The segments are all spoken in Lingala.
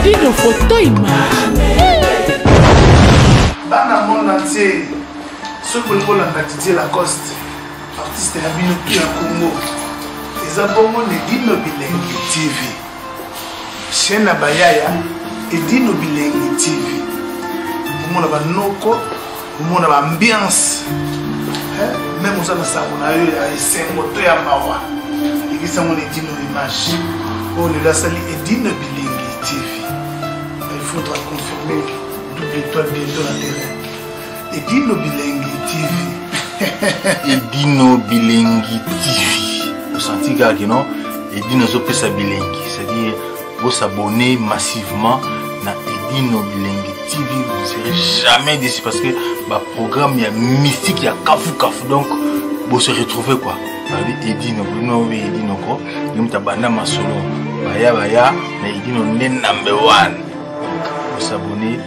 Dino Fotoima. Dans le monde entier, ce que nous avons Didier Lacoste, artiste de la Binopi à Congo, les abonnés de Dino Bilengi TV. Chaîne à Bayaya et Dino Bilengi TV. Nous avons un noko, nous avons une ambiance. Même si nous avons un sengoto ya mawa. Et qui avons Dino Image. On est là, et Dino Bilengi TV. Il faudra confirmer double étoile bientôt la terrain. Et Dino Bilengi TV. Et Dino Bilengi TV. Vous sentez que non? Et Dino Zopesa Bilengi. C'est-à-dire, vous s'abonnez massivement à Dino Bilengi TV. Vous ne serez jamais déçus parce que le programme il y a mystique, il y a kafou kafou. Donc, vous se retrouvez quoi? Edino, vous Edino quoi? Vous avez un solo. Baya, mais Edino est number one. Vous s'abonnez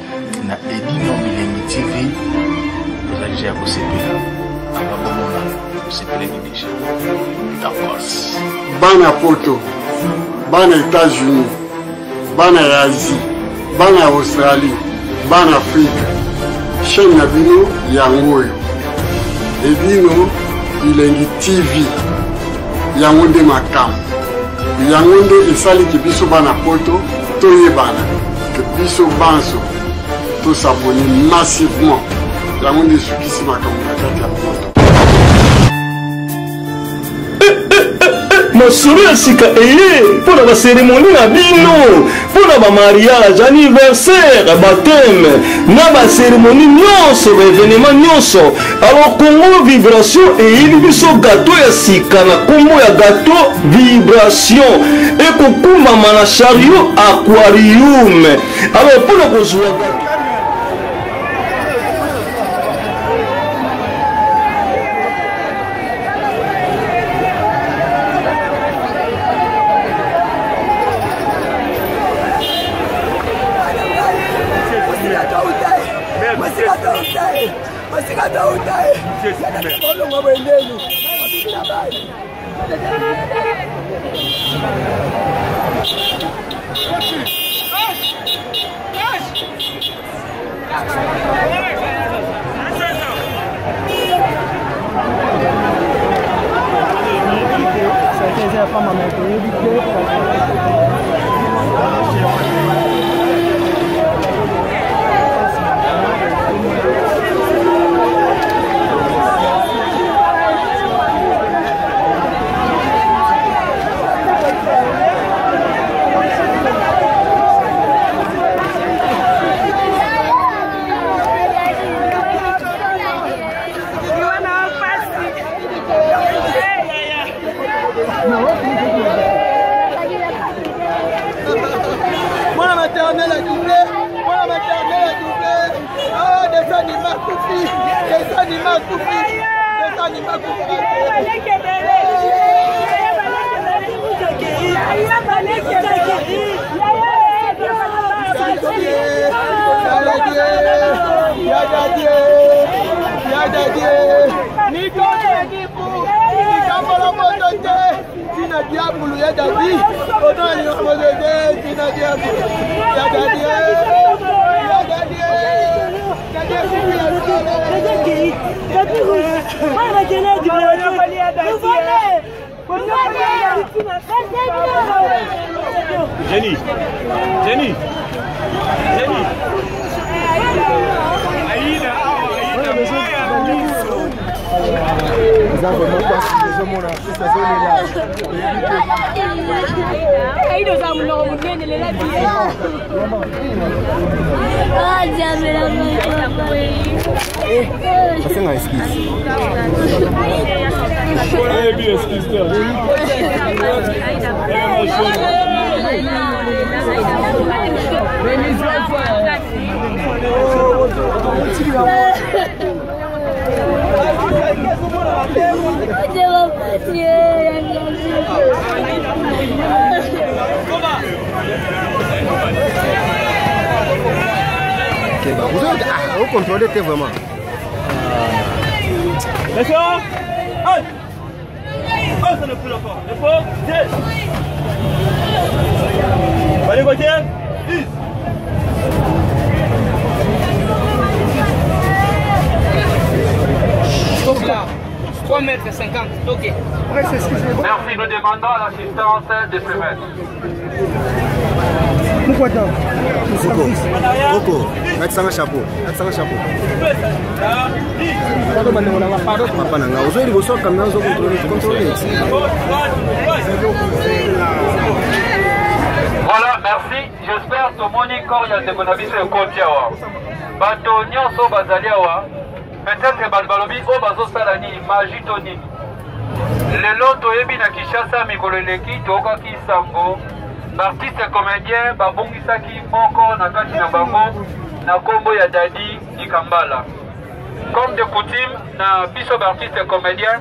à Edino Bilengi TV. Vous allez déjà vous séparer. Vous séparer déjà. D'accord. Bana Poto, Bana États-Unis, Bana Asie, Bana Australie, Bana Afrique. Chaîne Nabino Yangoyo. Edino Bilengi TV. Yangonde Makam. Yangonde Isali Kibiso Bana Poto. Toye Bana. Kibiso Banso. Tous s'abonner massivement. Yangonde Sukisi Makam. Masuri asika pour la cérémonie na bino, pour la mariage, anniversaire, baptême, na ba cérémonie nyonso, événement nyonso. Alors Congo Vibration et biso gâteau ya sika na kombo ya gâteau Vibration et kokuma mana chariot aquarium. Alors pour la kozwa Jenny. Vous contrôlez vraiment. D'accord. Ça ne plus encore. Il faut 10. Allez, voiture. 10. 3 mètres 50. Ok. Merci, nous demandons l'assistance des plus maîtres. Coco, mettre un chapeau. Papa nanga, vous avez besoin quand même de contrôler. Voilà, merci. J'espère que mon corps y a des bonabis et Kotiawa. Bato nyonso bazaliawa. Peut-être balbalobi o bazo salani magie toni. Lelo toyebi na Kinshasa mikolo leki toka kisango. Artiste comédien babongisaki moko na kati na bango na kombo ya Dadi Dikambala. Comme de coutume na biso artiste comédien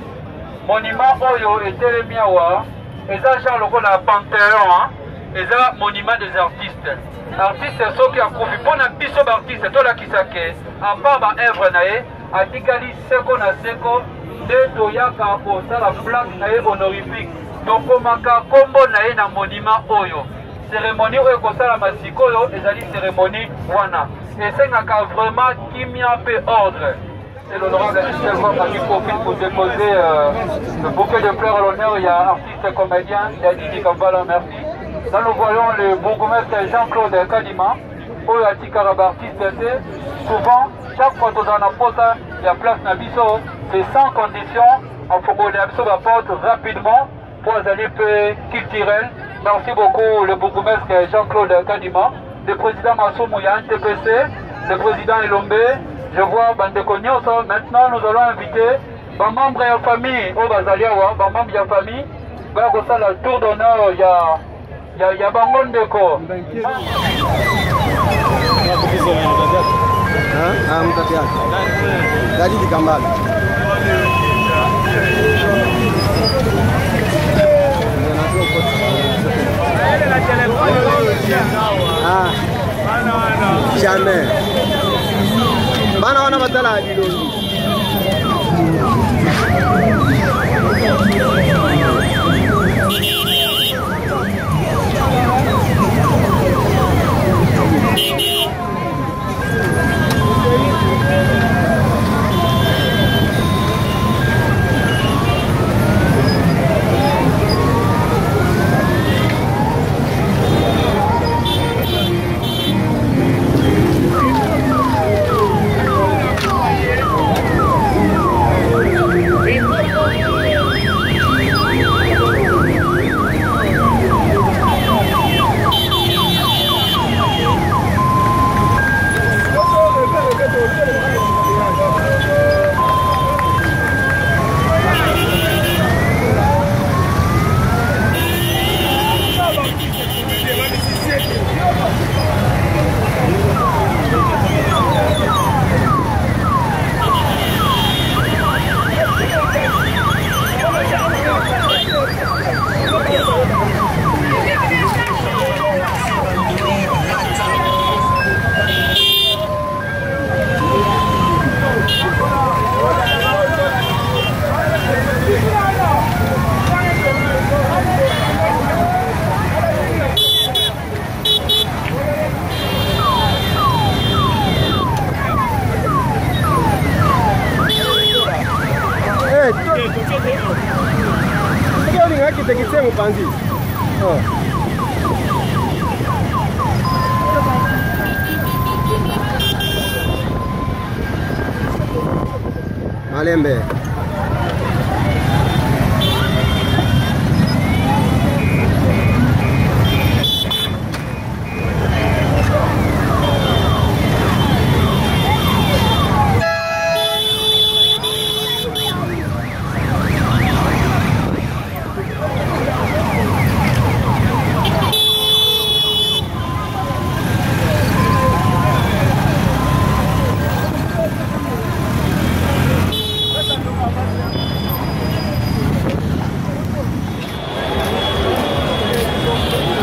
monument oyo etelemi awa eza genre lokola panthéon eza monument des artistes. Artiste soki akufi mpona biso artiste tolakisake à part ba œuvre na ye atikali seko na seko nde toyaka kosala plaque na ye honorifique tokomaka kombo na ye na monument oyo. Cérémonie oyo kosalama sikoyo ezali cérémonie wana esengaka vraiment kimia pe ordre. C'est l'honorable Michel Komba qui profite pour déposer le bouquet de fleurs à l'honneur. Il y a artiste comédien Dadi Dikambala, merci. Là nous voyons le bourgmestre Jean-Claude Kadima, oyo atikara artiste. Souvent, chaque fois que nous en apportons la place Nabiso, c'est sans condition, en faut que l'Abiso apporte rapidement pour les années culturelles. Merci beaucoup le bourgmestre Jean-Claude Kadima, le président Massoumouya NTPC, le président Elombe. Je vois Bandeko Nyoso. Maintenant, nous allons inviter les membres de la famille au Bazaliawa, les membres de la famille. Il y a le tour d'honneur, il y a Bangondeko. Dadi Dikambala. Jamais. Bana wana batala bilongi. Malembe.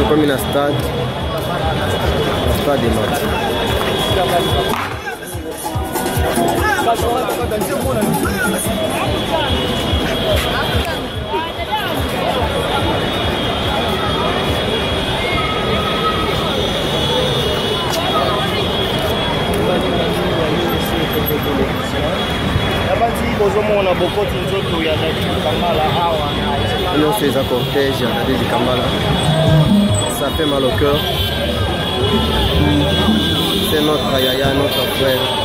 Comme na stade de match. Abandi bozomona bokoti nzoto ya Non, c'est un cortège, il y a des Kambala. Ça fait mal au cœur. C'est notre yaya, notre frère.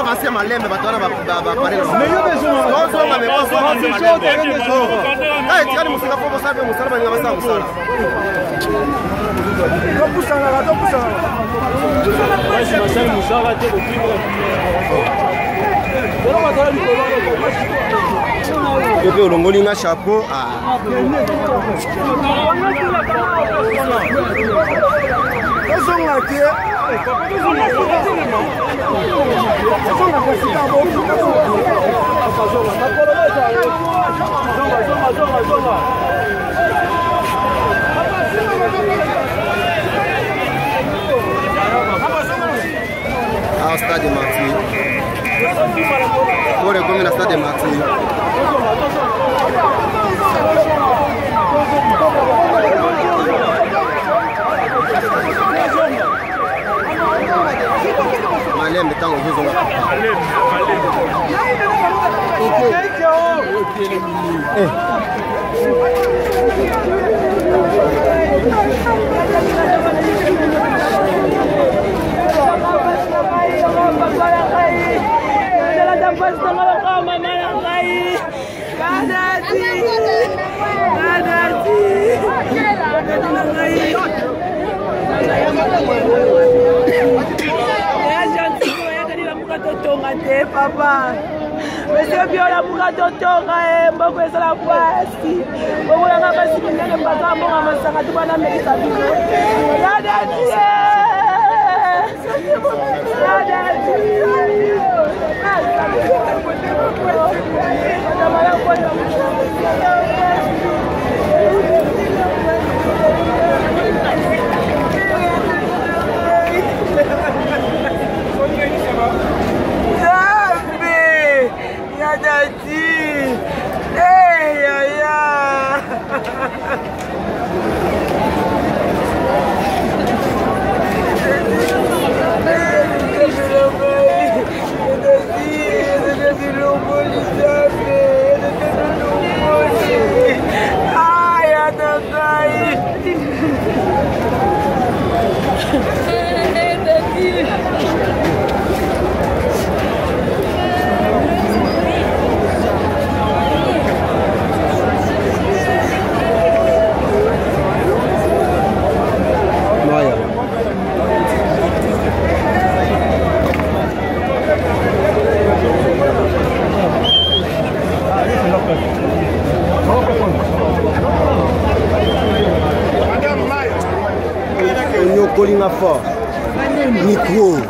avancer malembe batwana bapare tikani musika fo bosabe musala baninga basala musala Pepe olongoli nga chapeau au stade Marty. Pour les communes, stade Marty. Malem est en haut. Papa, monsieur Biola Mugadotonga, Mboko et la Boissy, Mboko la Mabasi, qui n'est pas un bon amassaka, tout le monde a mis sa vie. Colina fort, micro.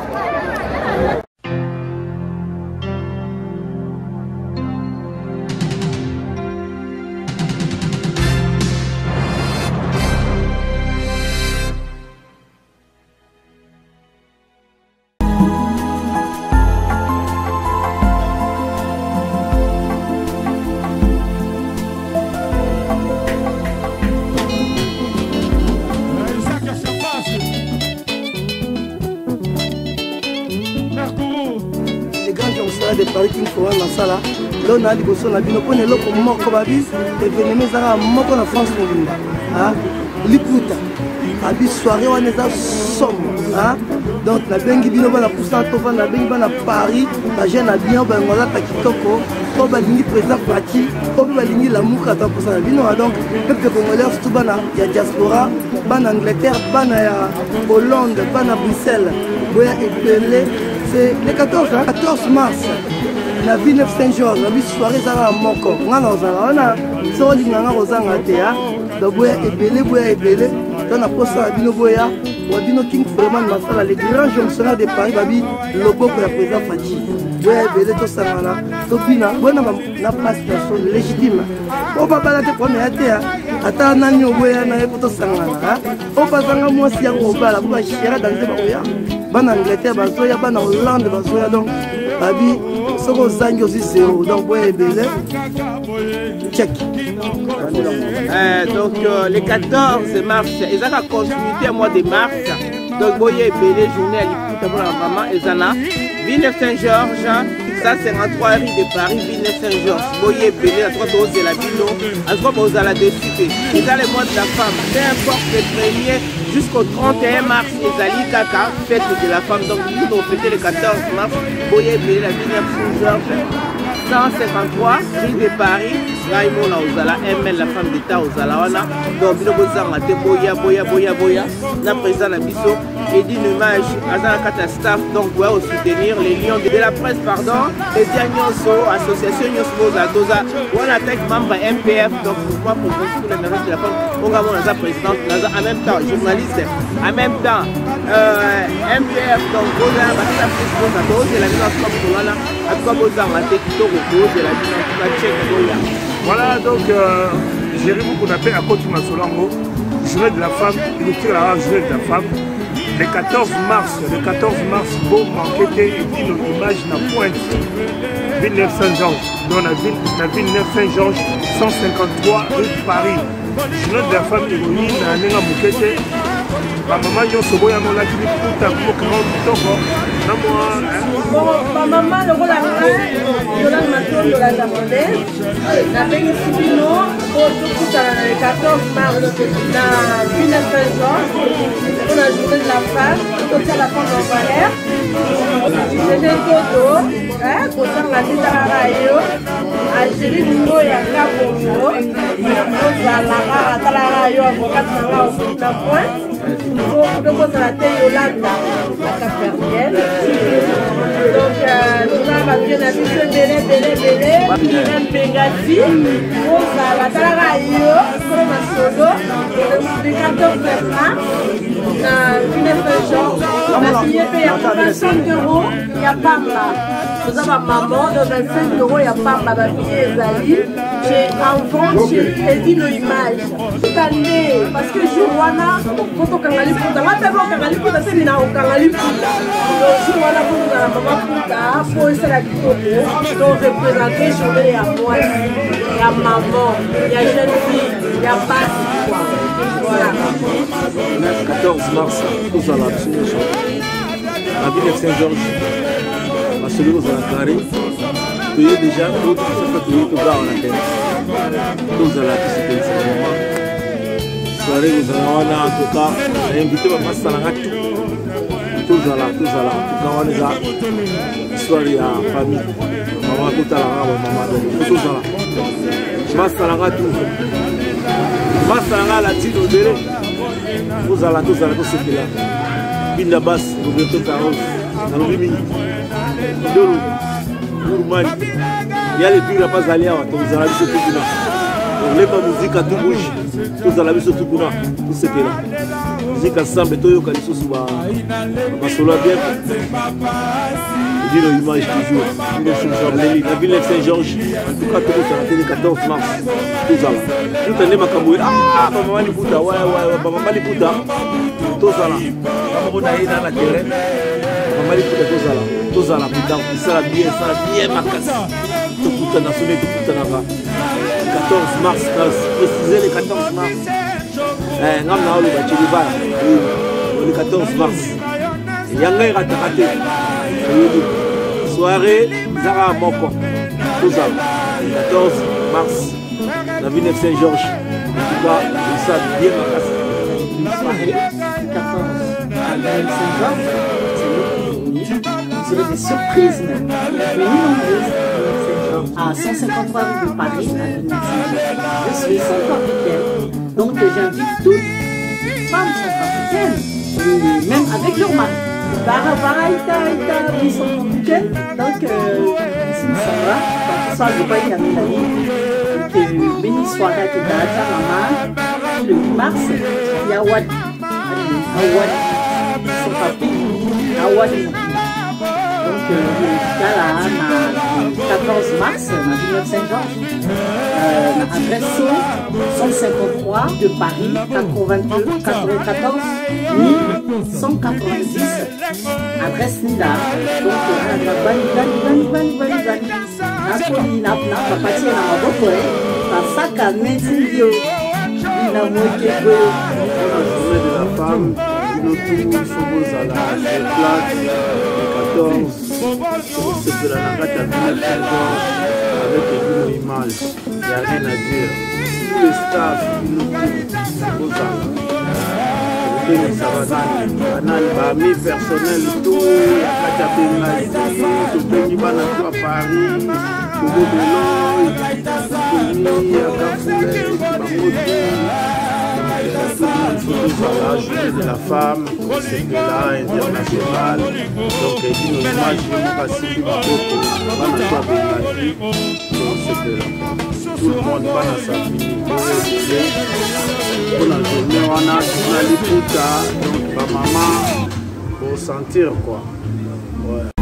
de Paris qui faut dans sala là on a liboso na bino pone loko moko babi événement ezaka moko na France mobimba ah liputa abi soirée on est à somme ah donc na bengi bino bana poussa to na bengi bana Paris ba jeune na bien ba ngola ta kitoko to ba lingi président parti to ba lingi la muka ta poussa na bino donc peuple congolais surtout bana ya diaspora bana Angleterre bana ya Hollande bana Bruxelles boya epelé. C'est le 14 mars, la ville de Saint-Georges, la soirée à Moko. On a King Freeman Masala, les grands fonctionnaires de Paris, le logo pour la présidente Fati. La place légitime. On va pas la première. Attends, on va bana Angleterre bazoya bana Hollande bazoya donc babi soko ozangi aussi 0 donc boye ebele check. Donc le 14 mars ils ont la continuité mois de mars donc boye ebele journée à l'écoute pour la maman ezana Villeneuve Saint-Georges 153 rue de Paris, Villeneuve Saint-Georges. Boye Belé, à trois doses de la Bino, à trois doses à la dessus. C'est dans le mois de la femme, peu importe le 1er jusqu'au 31 mars, Ezali Kaka, fête de la femme. Donc nous avons fêté le 14 mars, Boye Belé, la Villeneuve Saint-Georges. 153 rue de Paris, Raimona Ozala, ML, la femme d'État Ozala, wana. Donc nous avons boya, la président la Bisso, et d'une image à la staff, donc ouais, au soutenir les lions de la presse, pardon, les Diagnoso, association Nyosmo, Zadoza, on attaque membre MPF, donc pour moi, pour construire le mérite de la femme, on a mon présidente, en même temps, journaliste, en même temps, MPF, donc on a la presse, et la mise en place pour là, à quoi vous avez voilà, donc Jérémy qu'on appelle à côté de Masolango, journée de la femme, il tire la journée de la femme. Le 14 mars, bon manqué et une image na pointe. Villeneuve Saint-Georges, dans la Villeneuve Saint-Georges, 153 rue de Paris. Journée de la femme héroïne, à Nenga Moukete. Ma maman yo sobo ya mola kini puta ko kama mtoko na moi ma maman le rôle de la maton de la japonaise na bengi sibino pour tout le 14 mars na Villeneuve Saint-Georges pour la journée de la femme tout ça la femme en valeur j'ai toto pour faire la tête à la radio Algérie Ningo ya Kabongo la radio avocat na point donc on a été Yolanda la Capernienne donc nous avons bien habitué Belé Bengati la radio comme un solo le 14 mars na Villeneuve Saint-Georges on a signé payé 25 €, il n'y a pas là nous avons maman de 25 €, il n'y a pas là ma fille Ezali j'ai en vente chez Edino Image cette année parce que jour wana quand on kangali puta matalo kangali puta c'est mina on kangali puta donc jour wana pour la maman puta pour essayer la kitoko donc représenter journée à moi et à maman il y a jeune fille il y a pas quoi voilà le 14 mars nous allons à Villeneuve Saint-Georges à celui où on a carré tu es déjà d'autres qui sont tout là en antenne nous allons à ce moment soirée nous allons en tout cas invité ma masse salanga tout là en tout cas on est là soirée à famille maman tout à la maman tout là masse salanga tout masse salanga la tine au délai nous allons tout là binda basse nous devons tout à dans le mini dolo Gourmand, il y a les pires à pas aller à tous à la vie tout là. On lève la musique à tout bouge, tous à la vie tout là, tout ce qui est là. Musique ensemble, tout le monde sous ma solo bien. Il dit l'image toujours. La Villeneuve Saint-Georges, en tout cas tout ça, le 14 mars, tout ça. Tout le monde a ah, maman li puta, ouais, maman li puta, tout ça là. Maman on a dans la terrain, maman li puta tout ça là. Tous à la putain, ça la bien ma casse. Tout putain national, tout putain là. 14 mars, préciser le 14 mars. Non, le 14 mars. Yanga ira takate. Soirée, Zara Moko. Tout ça. 14 mars, la Villeneuve Saint-Georges. En tout cas, ça bien ma casse. Une soirée, 14 à la Villeneuve Saint-Georges. Vous aurez des surprises même. Venez nombreuses à 153 rue de Paris, à Villeneuve Saint-Georges. Je suis centrafricaine, donc j'invite toutes les femmes centrafricaines, et même avec leur mari. Ils sont centrafricaines, donc ici nous sommes là. Donc, ça, je ne vais pas y aller. Donc, béni soirée à Kedata, maman, le 8 mars, il y a Wadi. Wadi, son papi, à Wadi. Donc, le 14 mars, dans la ville de Saint-Georges, adresse 153 de Paris, 94 190, adresse Nida. Donc, c'est de la nagata avec une image, il n'y a rien à dire. Tout le staff, amis personnels, tout, tout à Paris, la journée de la femme, c'est là international. Donc, il y a une image de tout le monde va dans sa famille. Pour la journée, on a les putas, donc ma maman, pour sentir quoi. Ouais.